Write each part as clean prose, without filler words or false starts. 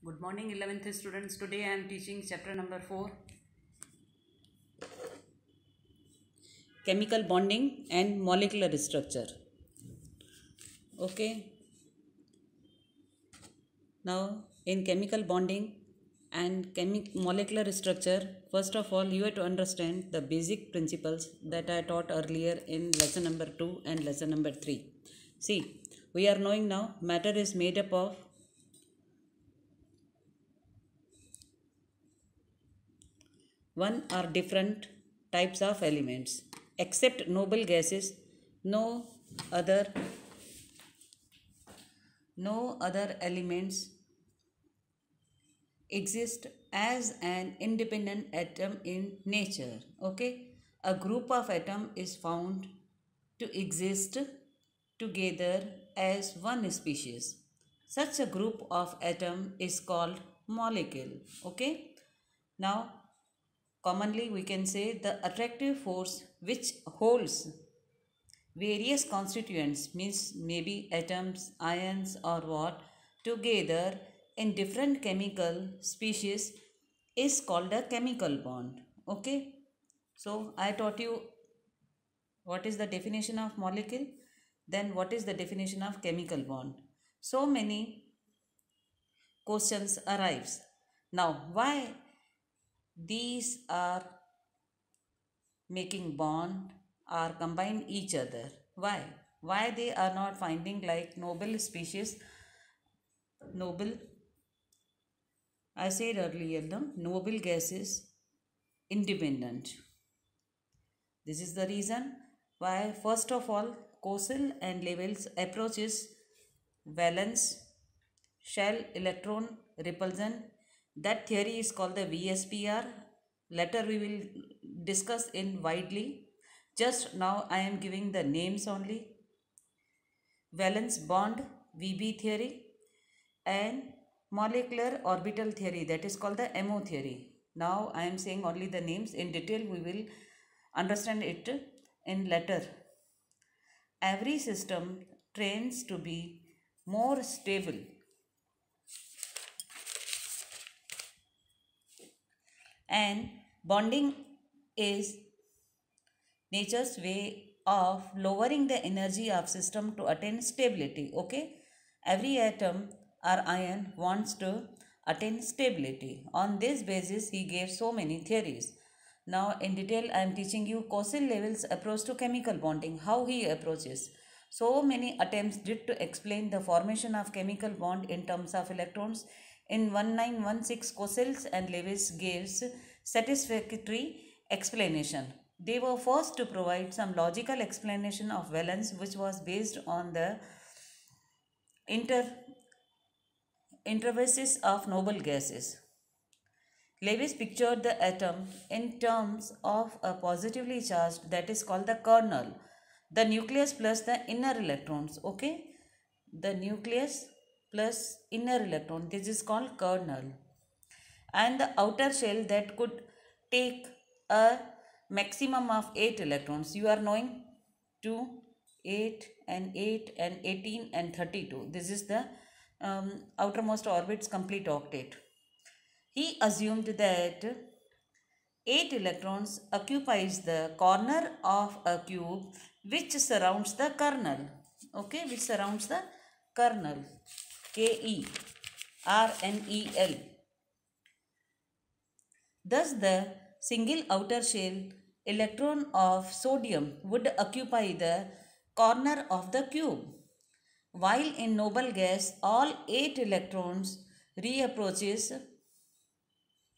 Good morning 11th students. Today I am teaching chapter number 4, chemical bonding and molecular structure. Okay, now in chemical bonding and molecular structure, first of all you have to understand the basic principles that I taught earlier in lesson number 2 and lesson number 3. See, we are knowing now matter is made up of one or different types of elements. Except noble gases, no other elements exist as an independent atom in nature. Okay, a group of atom is found to exist together as one species. Such a group of atom is called molecule. Okay, now commonly we can say the attractive force which holds various constituents, means maybe atoms, ions or what, together in different chemical species is called a chemical bond. Okay, so I taught you what is the definition of molecule, then what is the definition of chemical bond. So many questions arise. Now why these are making bond or combine each other? Why they are not finding like noble species? Noble, I said earlier, no, noble gases independent. This is the reason why first of all Kozil and Lewis approaches valence shell electron repulsion. That theory is called the VSPR. Later we will discuss in widely. Just now I am giving the names only. Valence bond, VB theory, and molecular orbital theory, that is called the MO theory. Now I am saying only the names. In detail we will understand it in later. Every system tends to be more stable and bonding is nature's way of lowering the energy of system to attain stability. Okay, every atom or ion wants to attain stability. On this basis he gave so many theories. Now in detail I am teaching you Kozil Lewis approach to chemical bonding, how he approaches. So many attempts did to explain the formation of chemical bond in terms of electrons. In 1916 Kozil and Lewis gives satisfactory explanation. They were first to provide some logical explanation of valence, which was based on the interfaces of noble gases. Lewis pictured the atom in terms of a positively charged, that is called the kernel, the nucleus plus the inner electrons. Okay, the nucleus plus inner electron, this is called kernel, and the outer shell that could take a maximum of 8 electrons. You are knowing 2, 8 and 8 and 18 and 32. This is the outermost orbit's complete octet. He assumed that 8 electrons occupies the corner of a cube which surrounds the kernel. Okay, which surrounds the kernel. KERNEL. Thus, the single outer shell electron of sodium would occupy the corner of the cube, while in noble gas all 8 electrons reapproaches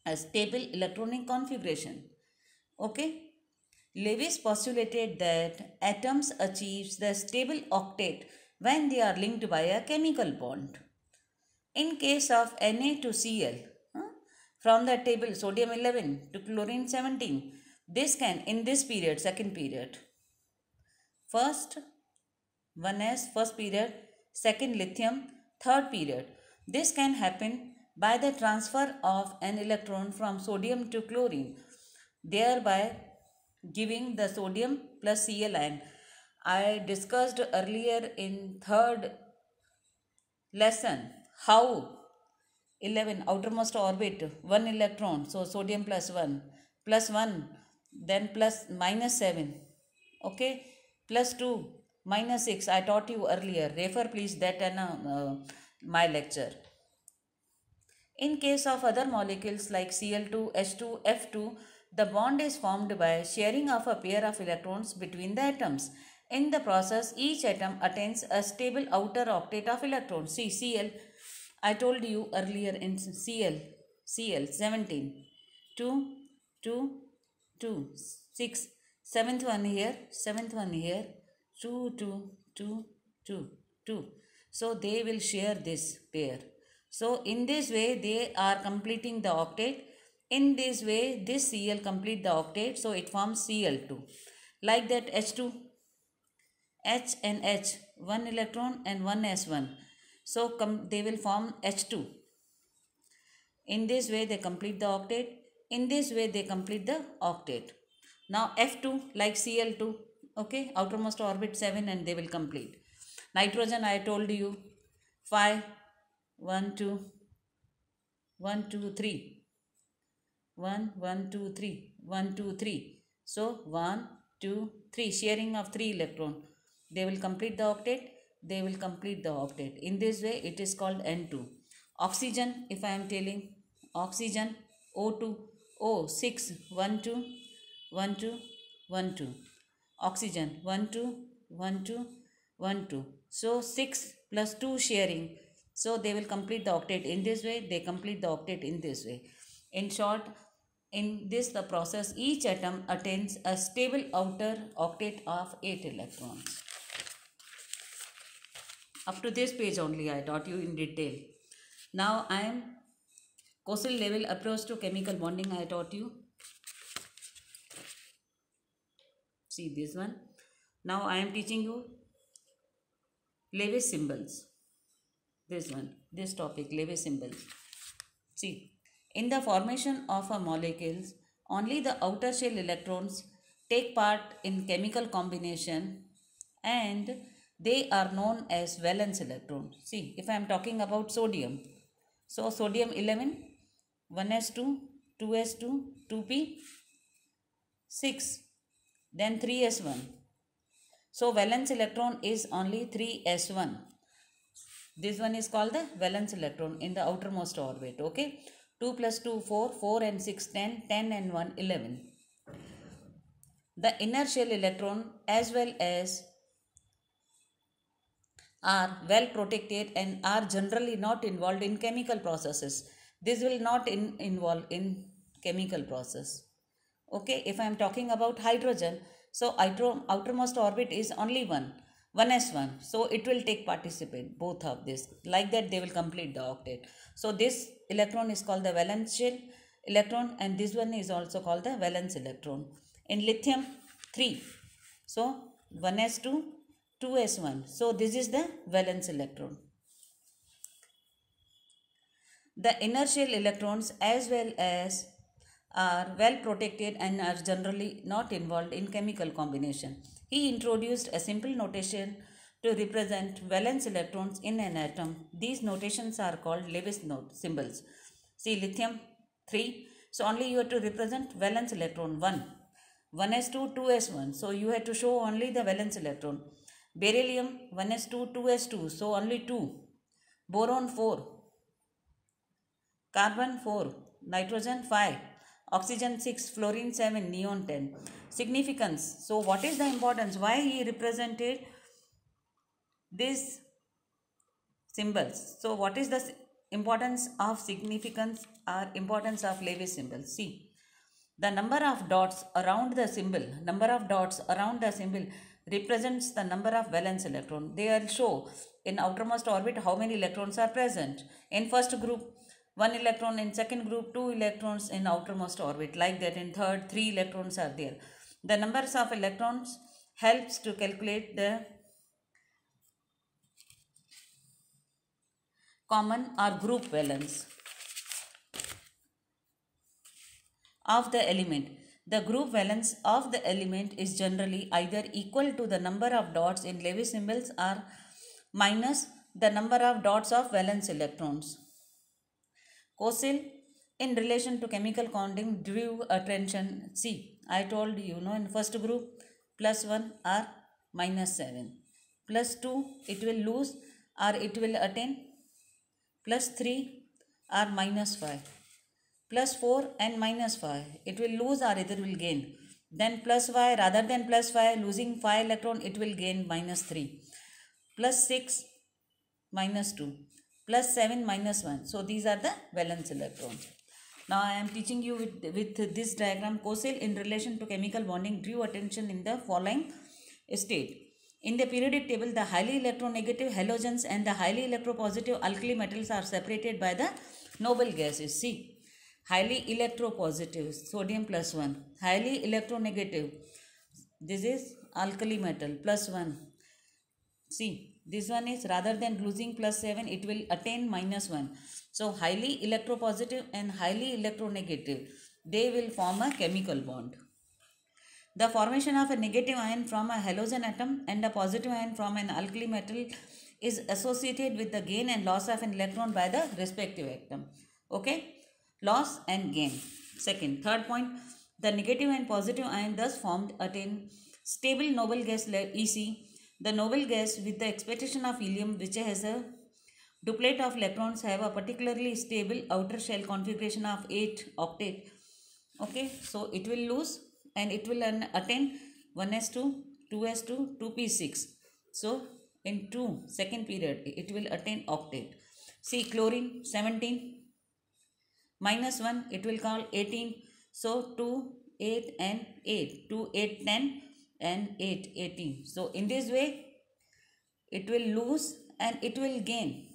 a stable electronic configuration. Okay, Lewis postulated that atoms achieves the stable octet when they are linked by a chemical bond. In case of Na to Cl, from the table sodium 11 to chlorine 17, this can in this period, second period, first 1s first period, second lithium third period, this can happen by the transfer of an electron from sodium to chlorine, thereby giving the sodium plus Cl ion. I discussed earlier in third lesson how 11 outermost orbit 1 electron, so sodium plus 1, then plus minus 7, okay, plus 2 minus 6. I taught you earlier, refer please that and my lecture. In case of other molecules like Cl2, H2, F2, the bond is formed by sharing of a pair of electrons between the atoms. In the process, each atom attains a stable outer octet of electrons. See, Cl, I told you earlier in Cl 17, 2, 2, 2, 6, seventh one here, 2, 2, 2, 2, 2. So they will share this pair. So in this way they are completing the octet. In this way this Cl complete the octet, so it forms Cl2. Like that H2, H and H, one electron and one S1. So they will form H2. In this way they complete the octet. In this way they complete the octet. Now F2 like Cl2, okay, outermost orbit 7 and they will complete. Nitrogen I told you 5, 1, 2, 1, 2, 3. 1, 1, 2, 3. 1, 2, 3. So 1, 2, 3. Sharing of 3 electron. They will complete the octet. They will complete the octet. In this way it is called N2. Oxygen, if I am telling, oxygen O2, O 6, 1, 2, 1, 2, 1, 2. Oxygen 1, 2, 1, 2, 1, 2. So 6 plus 2 sharing. So they will complete the octet in this way. They complete the octet in this way. In short, in this the process, each atom attains a stable outer octet of 8 electrons. Up to this page only I taught you in detail. Now I am Kosil level approach to chemical bonding I taught you. See this one. Now I am teaching you Lewis symbols. This one, this topic, Lewis symbols. See, in the formation of a molecules, only the outer shell electrons take part in chemical combination and they are known as valence electron. See, if I am talking about sodium, so sodium 11, 1s2, 2s2, 2p, 6, then 3s1. So valence electron is only 3s1. This one is called the valence electron in the outermost orbit. Okay. 2 plus 2, 4, 4 and 6, 10, 10 and 1, 11. The inner shell electron as well as are well protected and are generally not involved in chemical processes. This will not involve in chemical process. Okay, if I am talking about hydrogen, so outermost orbit is only 1s1, so it will take participate both of this. Like that they will complete the octet. So this electron is called the valence shell electron and this one is also called the valence electron. In lithium 3, so 1s2, 2s1, so this is the valence electron. The inner shell electrons as well as are well protected and are generally not involved in chemical combination. He introduced a simple notation to represent valence electrons in an atom. These notations are called Lewis symbols. See lithium 3. So only you have to represent valence electron 1. 1s2, 2s1. So you have to show only the valence electron. Beryllium 1s2, 2s2. So only 2. Boron 4. Carbon 4. Nitrogen 5. Oxygen 6, fluorine 7, neon 10. Significance. So what is the importance? Why he represented these symbols? So what is the importance of significance or importance of Lewis symbols? See, the number of dots around the symbol, represents the number of valence electron. They will show in outermost orbit how many electrons are present. In first group, 1 electron, in second group 2 electrons in outermost orbit, like that. In third 3 electrons are there. The numbers of electrons helps to calculate the common or group valence of the element. The group valence of the element is generally either equal to the number of dots in Lewis symbols or minus the number of dots of valence electrons. Cosil in relation to chemical bonding drew attention. See, I told you, in first group +1 or -7. +2 it will lose or it will attain. +3 or -5. +4 and -5 it will lose or it will gain. Then +5, rather than +5 losing 5 electron, it will gain -3. +6 -2. +7 -1. So these are the valence electrons. Now I am teaching you with this diagram. Cosil in relation to chemical bonding drew attention in the following state. In the periodic table, the highly electronegative halogens and the highly electropositive alkali metals are separated by the noble gases. See, highly electropositive, sodium +1. Highly electronegative, this is alkali metal +1. See, this one is, rather than losing +7, it will attain -1. So highly electropositive and highly electronegative, they will form a chemical bond. The formation of a negative ion from a halogen atom and a positive ion from an alkali metal is associated with the gain and loss of an electron by the respective atom. Okay, loss and gain. Third point, the negative and positive ion thus formed attain stable noble gas EC. The noble gas with the excitation of helium, which has a duplet of electrons, have a particularly stable outer shell configuration of 8 octet. Okay, so it will lose and it will attain 1s2, 2s2, 2p6. So in second period it will attain octet. See, chlorine 17 -1, it will call 18. So 2, 8 and 8, 2, 8, 10 and 8, 18. So in this way it will lose and it will gain.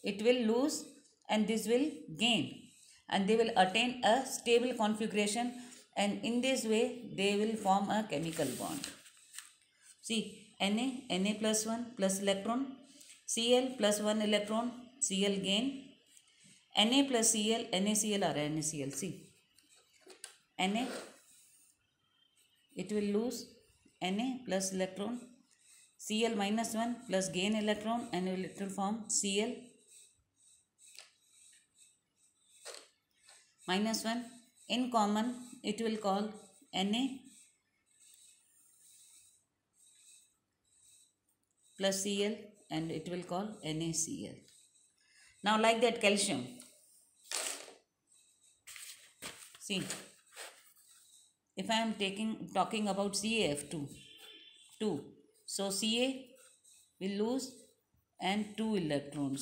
It will lose and this will gain, and they will attain a stable configuration, and in this way they will form a chemical bond. See, Na +1 plus electron, Cl +1 electron, Cl gain, Na plus Cl, NaCl or NaCl. See, Na, it will lose Na plus electron, Cl -1 plus gain electron, and it will form Cl -1. In common it will call Na plus Cl, and it will call NaCl. Now like that, calcium. See, if I am talking about CaF2, 2. So Ca will lose and 2 electrons.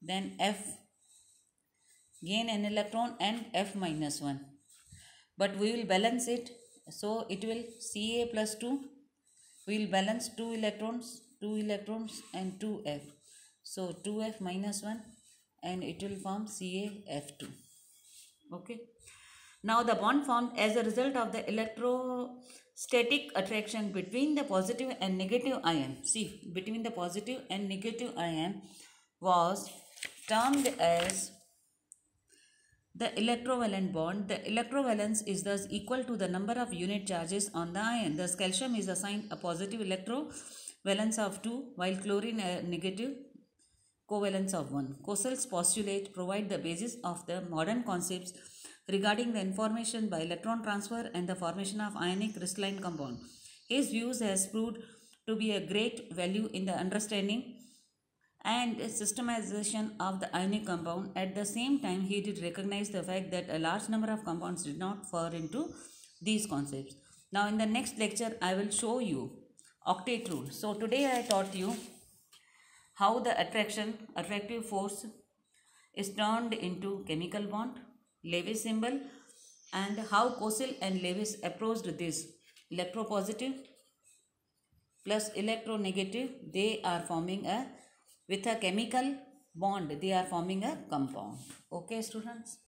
Then F gain an electron and F -1. But we will balance it. So it will Ca plus 2. We will balance 2 electrons and 2F. So 2F -1, and it will form CaF2. Okay. Now the bond formed as a result of the electrostatic attraction between the positive and negative ion. See, between the positive and negative ion was termed as the electrovalent bond. The electrovalence is thus equal to the number of unit charges on the ion. Thus calcium is assigned a positive electrovalence of 2, while chlorine a negative covalence of 1. Cosel's postulate provide the basis of the modern concepts regarding the information by electron transfer and the formation of ionic crystalline compound. His views has proved to be a great value in the understanding and systemization of the ionic compound. At the same time, he did recognize the fact that a large number of compounds did not fall into these concepts. Now in the next lecture, I will show you octet rule. So today I taught you how the attractive force is turned into chemical bond, Lewis symbol, and how Cosil and Lewis approached this. Electropositive plus electronegative, they are forming with a chemical bond, they are forming a compound. Okay, students?